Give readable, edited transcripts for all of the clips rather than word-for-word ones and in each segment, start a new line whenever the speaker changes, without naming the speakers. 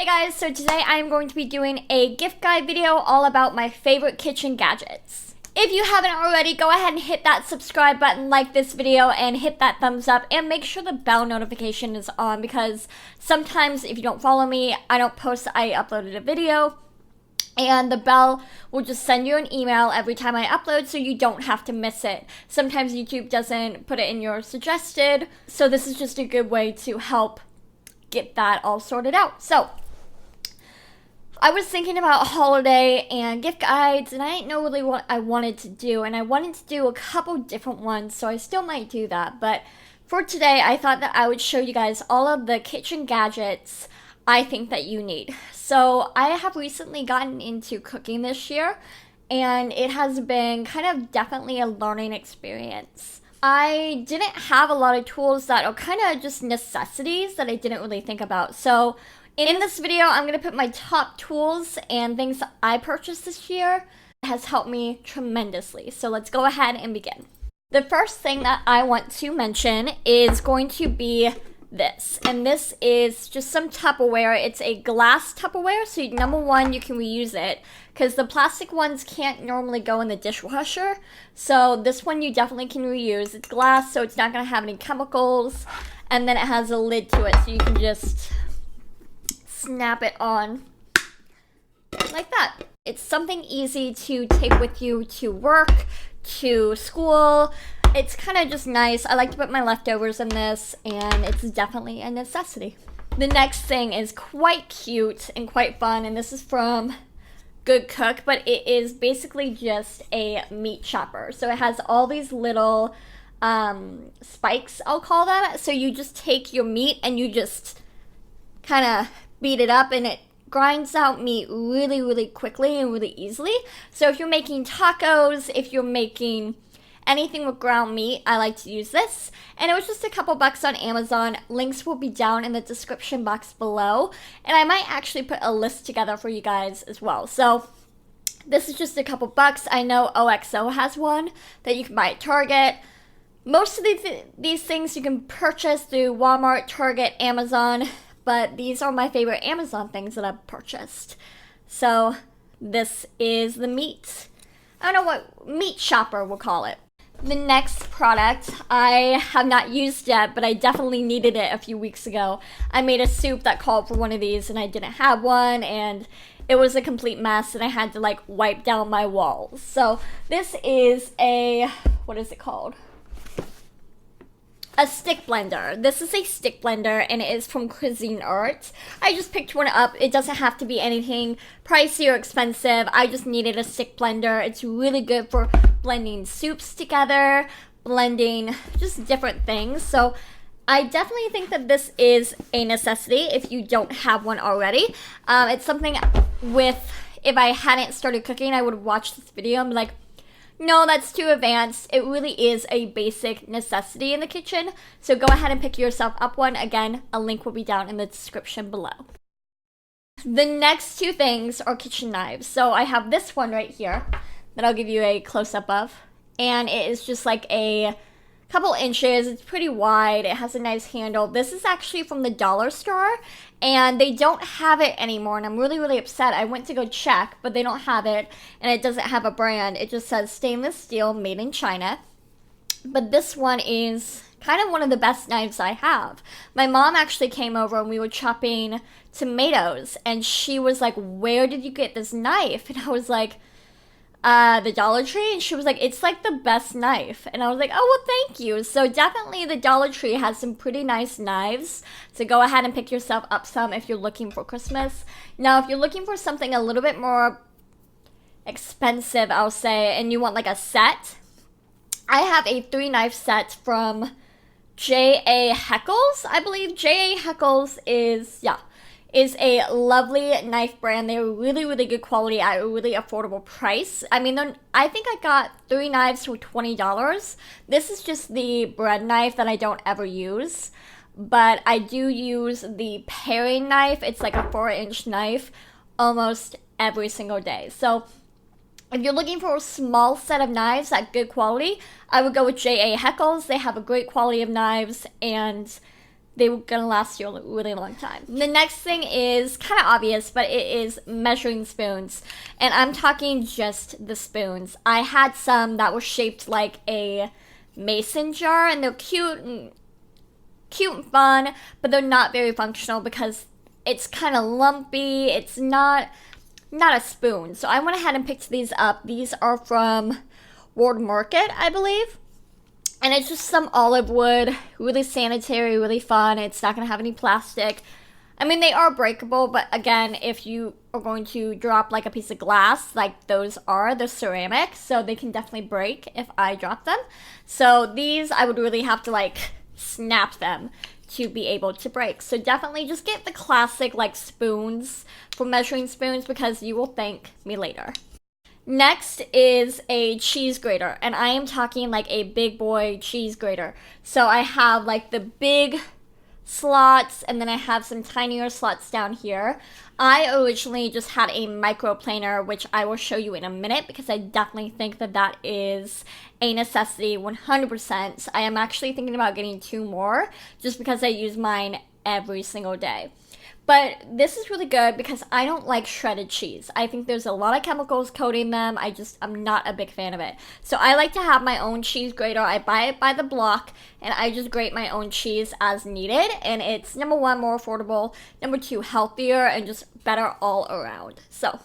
Hey guys, so today I am going to be doing a gift guide video all about my favorite kitchen gadgets. If you haven't already, go ahead and hit that subscribe button, like this video, and hit that thumbs up, and make sure the bell notification is on because sometimes if you don't follow me, I don't post I uploaded a video, and the bell will just send you an email every time I upload so you don't have to miss it. Sometimes YouTube doesn't put it in your suggested, so this is just a good way to help get that all sorted out. So I was thinking about holiday and gift guides, and I didn't know really what I wanted to do, and I wanted to do a couple different ones, so I still might do that. But for today, I thought that I would show you guys all of the kitchen gadgets I think that you need. So I have recently gotten into cooking this year, and it has been kind of definitely a learning experience. I didn't have a lot of tools that are kind of just necessities that I didn't really think about. So in this video, I'm going to put my top tools and things that I purchased this year. It has helped me tremendously. So let's go ahead and begin. The first thing that I want to mention is going to be this. And this is just some Tupperware. It's a glass Tupperware. So number one, you can reuse it because the plastic ones can't normally go in the dishwasher. So this one you definitely can reuse. It's glass, so it's not going to have any chemicals. And then it has a lid to it, so you can just snap it on like that. It's something easy to take with you to work, to school. It's kind of just nice. I like to put my leftovers in this, and it's definitely a necessity. The next thing is quite cute and quite fun, and this is from Good Cook, but it is basically just a meat chopper. So it has all these little spikes, I'll call that. So you just take your meat and you just kind of beat it up, and it grinds out meat really, really quickly and really easily. So if you're making tacos, if you're making anything with ground meat, I like to use this. And it was just a couple bucks on Amazon. Links will be down in the description box below. And I might actually put a list together for you guys as well. So this is just a couple bucks. I know OXO has one that you can buy at Target. Most of these things you can purchase through Walmart, Target, Amazon. But these are my favorite Amazon things that I've purchased. So this is the meat. I don't know what meat chopper we'll call it. The next product I have not used yet, but I definitely needed it a few weeks ago. I made a soup that called for one of these, and I didn't have one, and it was a complete mess, and I had to like wipe down my walls. So this is a, what is it called? A stick blender. This is a stick blender, and it is from Cuisine Arts. I just picked one up. It doesn't have to be anything pricey or expensive. I just needed a stick blender. It's really good for blending soups together, blending just different things. So I definitely think that this is a necessity if you don't have one already. It's something if I hadn't started cooking, I would watch this video and be like, no, that's too advanced. It really is a basic necessity in the kitchen. So go ahead and pick yourself up one. Again, a link will be down in the description below. The next two things are kitchen knives. So I have this one right here that I'll give you a close-up of. And it is just like a couple inches. It's pretty wide. It has a nice handle. This is actually from the dollar store, and they don't have it anymore, and I'm really, really upset. I went to go check, but they don't have it, and it doesn't have a brand. It just says stainless steel, made in China. But this one is kind of one of the best knives I have. My mom actually came over, and we were chopping tomatoes, and she was like, where did you get this knife? And I was like, the Dollar Tree. And she was like, it's like the best knife. And I was like, oh, well, thank you. So definitely the Dollar Tree has some pretty nice knives. So go ahead and pick yourself up some if you're looking for Christmas. Now, if you're looking for something a little bit more expensive, I'll say, and you want like a set, I have a 3-knife set from J.A. Heckles. I believe J.A. Heckles is a lovely knife brand. They're really, really good quality at a really affordable price. I mean, I think I got 3 knives for $20. This is just the bread knife that I don't ever use, but I do use the paring knife. It's like a 4-inch knife almost every single day. So if you're looking for a small set of knives at good quality, I would go with J.A. Heckles. They have a great quality of knives, and They were gonna last you a really long time. The next thing is kind of obvious, but it is measuring spoons. And I'm talking just the spoons. I had some that were shaped like a mason jar, and they're cute and fun, but they're not very functional because it's kind of lumpy. It's not a spoon. So I went ahead and picked these up. These are from World Market, I believe. And it's just some olive wood, really sanitary, really fun. It's not going to have any plastic. I mean, they are breakable, but again, if you are going to drop like a piece of glass, like those are, they're ceramic, so they can definitely break if I drop them. So these, I would really have to like snap them to be able to break. So definitely just get the classic like spoons for measuring spoons because you will thank me later. Next is a cheese grater, and I am talking like a big boy cheese grater. So I have like the big slots, and then I have some tinier slots down here. I originally just had a microplaner, which I will show you in a minute because I definitely think that that is a necessity 100%. I am actually thinking about getting 2 more just because I use mine every single day. But this is really good because I don't like shredded cheese. I think there's a lot of chemicals coating them. I'm not a big fan of it. So I like to have my own cheese grater. I buy it by the block, and I just grate my own cheese as needed. And it's, number 1, more affordable. Number 2, healthier and just better all around. So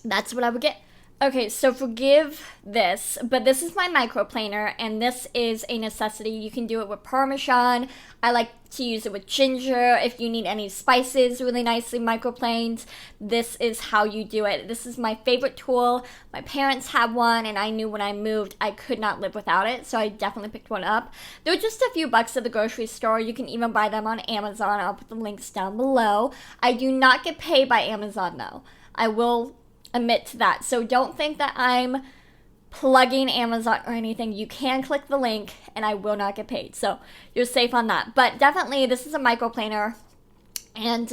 that's what I would get. Okay, so forgive this, but this is my microplaner, and this is a necessity. You can do it with Parmesan. I like to use it with ginger. If you need any spices really nicely microplaned, this is how you do it. This is my favorite tool. My parents had one, and I knew when I moved I could not live without it, so I definitely picked one up. They're just a few bucks at the grocery store. You can even buy them on Amazon. I'll put the links down below. I do not get paid by Amazon, though. I will admit to that. So don't think that I'm plugging Amazon or anything. You can click the link and I will not get paid. So you're safe on that. But definitely this is a microplaner, and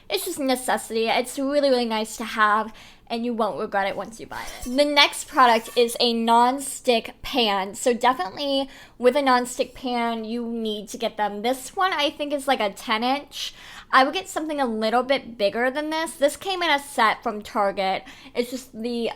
it's just a necessity. It's really, really nice to have, and you won't regret it once you buy it. The next product is a non-stick pan. So definitely with a non-stick pan, you need to get them. This one I think is like a 10-inch. I would get something a little bit bigger than this. This came in a set from Target. It's just the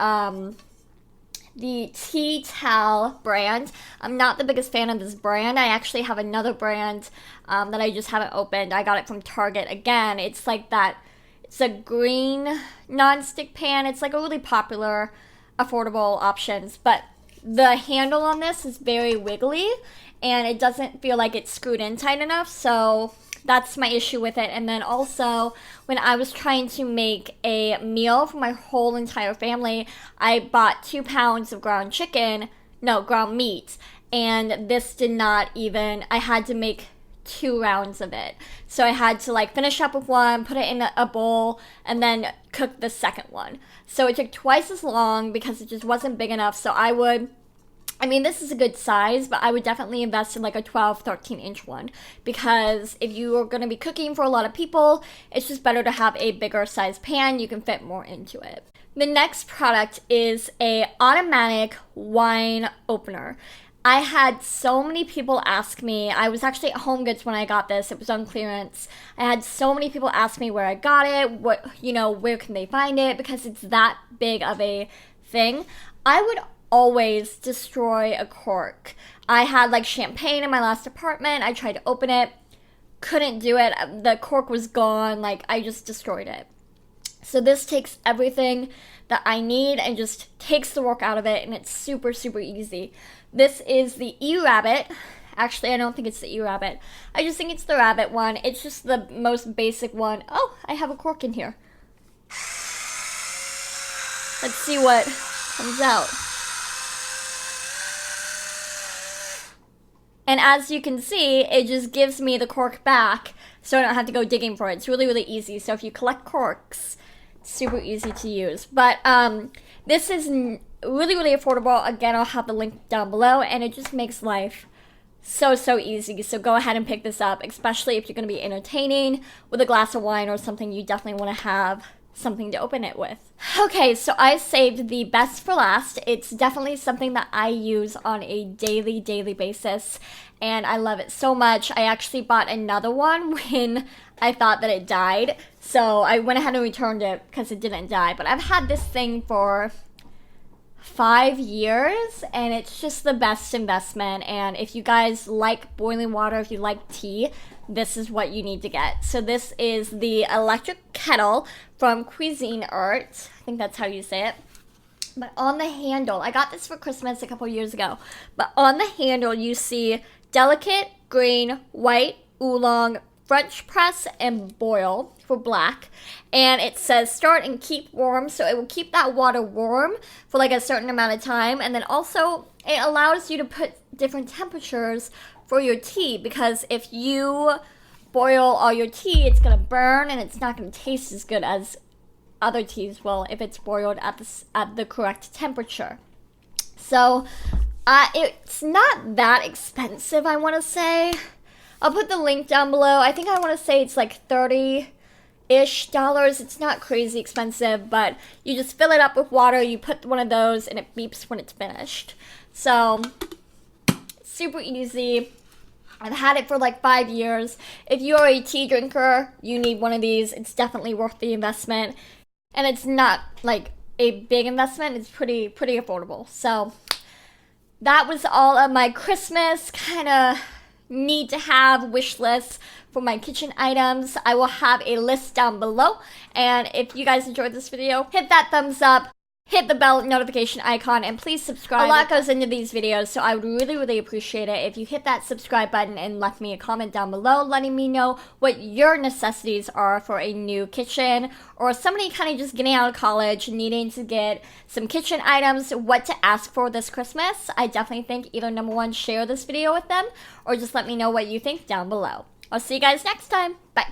Tea Towel brand. I'm not the biggest fan of this brand. I actually have another brand that I just haven't opened. I got it from Target again. It's like that. It's a green non-stick pan. It's like a really popular, affordable options. But the handle on this is very wiggly, and it doesn't feel like it's screwed in tight enough. So that's my issue with it. And then also, when I was trying to make a meal for my whole entire family, I bought 2 pounds of ground meat. And this did not even, I had to make 2 rounds of it. So I had to like finish up with one, put it in a bowl, and then cook the second one. So it took twice as long because it just wasn't big enough. So this is a good size, but I would definitely invest in like a 12, 13-inch one, because if you are going to be cooking for a lot of people, it's just better to have a bigger size pan. You can fit more into it. The next product is a automatic wine opener. I had so many people ask me. I was actually at Home Goods when I got this. It was on clearance. I had so many people ask me where I got it, where can they find it, because it's that big of a thing. I would always destroy a cork. I had like champagne in my last apartment. I tried to open it, couldn't do it. The cork was gone. Like, I just destroyed it. So this takes everything that I need and just takes the work out of it, and it's super, super easy. This is the E-Rabbit. Actually, I don't think it's the E-Rabbit. I just think it's the Rabbit one. It's just the most basic one. Oh, I have a cork in here. Let's see what comes out. And as you can see, it just gives me the cork back, so I don't have to go digging for it. It's really, really easy. So if you collect corks, it's super easy to use. But this is really, really affordable. Again, I'll have the link down below, and it just makes life so, so easy. So go ahead and pick this up, especially if you're going to be entertaining with a glass of wine or something. You definitely want to have something to open it with. Okay, so I saved the best for last. It's definitely something that I use on a daily basis, and I love it so much. I actually bought another one when I thought that it died, so I went ahead and returned it because it didn't die. But I've had this thing for 5 years, and it's just the best investment. And if you guys like boiling water, if you like tea, this is what you need to get. So this is the electric kettle from Cuisine Art. I think that's how you say it. But on the handle, I got this for Christmas a couple years ago, but on the handle you see delicate, green, white, oolong, French press, and boil for black. And it says start and keep warm, so it will keep that water warm for like a certain amount of time. And then also it allows you to put different temperatures for your tea, because if you boil all your tea, it's gonna burn and it's not gonna taste as good as other teas will if it's boiled at the correct temperature. So it's not that expensive, I want to say. I'll put the link down below. I think I want to say it's like $30-ish. It's not crazy expensive, but you just fill it up with water, you put one of those, and it beeps when it's finished. So super easy. I've had it for like 5 years. If you're a tea drinker, you need one of these. It's definitely worth the investment. And it's not like a big investment. It's pretty affordable. So that was all of my Christmas kind of need to have wish list for my kitchen items. I will have a list down below. And if you guys enjoyed this video, hit that thumbs up. Hit the bell notification icon, and please subscribe. A lot goes into these videos, so I would really appreciate it if you hit that subscribe button and left me a comment down below letting me know what your necessities are for a new kitchen, or somebody kind of just getting out of college needing to get some kitchen items, what to ask for this Christmas. I definitely think either number one, share this video with them, or just let me know what you think down below. I'll see you guys next time. Bye.